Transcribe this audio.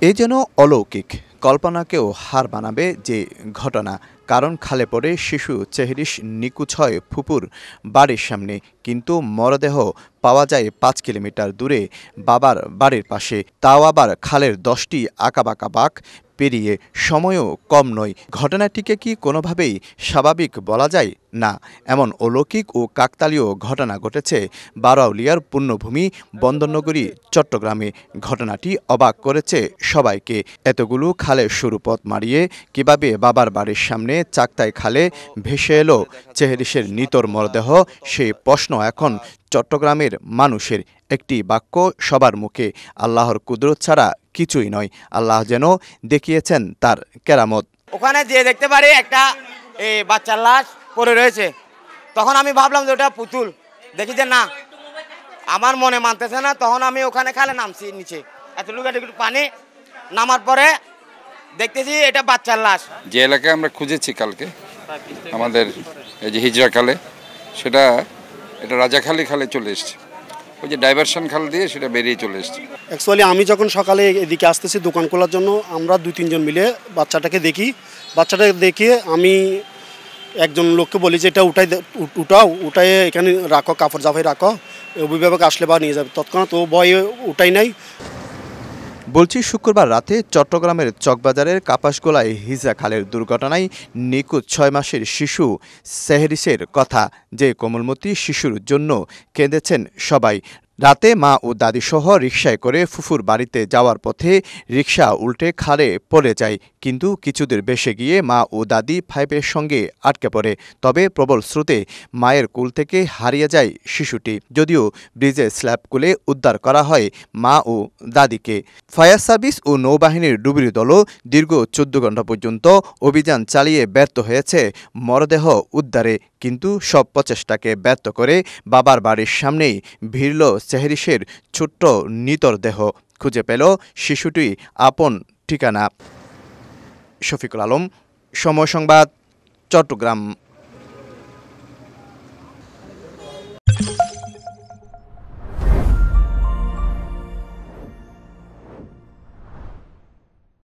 এ যেন অলৌকিক, কল্পনাকেও হার মানাবে যে ঘটনা। কারণ খালে পড়ে শিশু চেহরিশ নিখোঁজ হয় ফুপুর বাড়ির সামনে, কিন্তু মরদেহ পাওয়া যায় ৫ কিলোমিটার দূরে বাবার বাড়ির পাশে, তাও আবার খালের ১০টি আঁকাবাঁকা বাঁক পেরিয়ে। সময়ও কম নয়। ঘটনাটিকে কি কোনোভাবেই স্বাভাবিক বলা যায়? না, এমন অলৌকিক ও কাকতালীয় ঘটনা ঘটেছে বারআউলিয়ার পুণ্যভূমি বন্দরনগরী চট্টগ্রামে। ঘটনাটি অবাক করেছে সবাইকে। এতগুলো খালের সরু পথ মারিয়ে কিভাবে বাবার বাড়ির সামনে চাক্তাই খালে ভেসে এলো চেহরিশের নিতর মরদেহ, সেই প্রশ্ন এখন চট্টগ্রামের মানুষের। একটি বাক্য সবার মুখে, আল্লাহর কুদরত ছাড়া কিছুই নয়। আল্লাহ যেন দেখিয়েছেন তার কেরামত। ওখানে যে দেখতে পারি একটা বাচ্চার লাশ পড়ে রয়েছে। তখন আমি ভাবলাম যে ওটা পুতুল, দেখি যে না, আমার মনে মানতেছে না। তখন আমি ওখানে খালে নামছি নিচে, এতটুকু পানি নামার পরে দেখতেছি এটা বাচ্চার লাশ। যে এলাকায় আমরা খুঁজেছি কালকে আমাদের এই যে হিজরা খালে, এটা রাজাখালী খালে চলে এসছে। ওই যে ডাইভারশন খাল দিয়ে সেটা বেরিয়ে চলে এসছে। অ্যাকচুয়ালি আমি যখন সকালে এদিকে আসতেছি দোকান খোলার জন্য, আমরা ২-৩ জন মিলে বাচ্চাটাকে দেখি আমি একজন লোককে বলি যে এটা উঠাই এখানে রাখো, কাপড় জাফাই রাখো, অভিভাবক আসলে বা নিয়ে যাবে। তৎক্ষণাৎ ও ভয়ে উঠাই নাই। বলছি, শুক্রবার রাতে চট্টগ্রামের চকবাজারের কাপাসগোলায় হিজরা খালের দুর্ঘটনায় নিখোঁজ ৬ মাসের শিশু সেহরিশের কথা। যে কোমলমতি শিশুর জন্য কেঁদেছেন সবাই। রাতে মা ও দাদিসহ রিকশায় করে ফুফুর বাড়িতে যাওয়ার পথে রিকশা উল্টে খালে পড়ে যায়, কিন্তু কিছুদূর ভেসে গিয়ে মা ও দাদি পাইপের সঙ্গে আটকে পড়ে। তবে প্রবল স্রোতে মায়ের কোল থেকে হারিয়ে যায় শিশুটি। যদিও ব্রিজের স্ল্যাব খুলে উদ্ধার করা হয় মা ও দাদিকে। ফায়ার সার্ভিস ও নৌবাহিনীর ডুবুরি দলও দীর্ঘ ১৪ ঘণ্টা পর্যন্ত অভিযান চালিয়ে ব্যর্থ হয়েছে মরদেহ উদ্ধারে। কিন্তু সব প্রচেষ্টাকে ব্যর্থ করে বাবার বাড়ির সামনেই ভিড়ল চেহরিশের ছোট্ট নিতর দেহ। খুঁজে পেল শিশুটি আপন ঠিকানা। শফিকুল আলম, সময় সংবাদ, চট্টগ্রাম।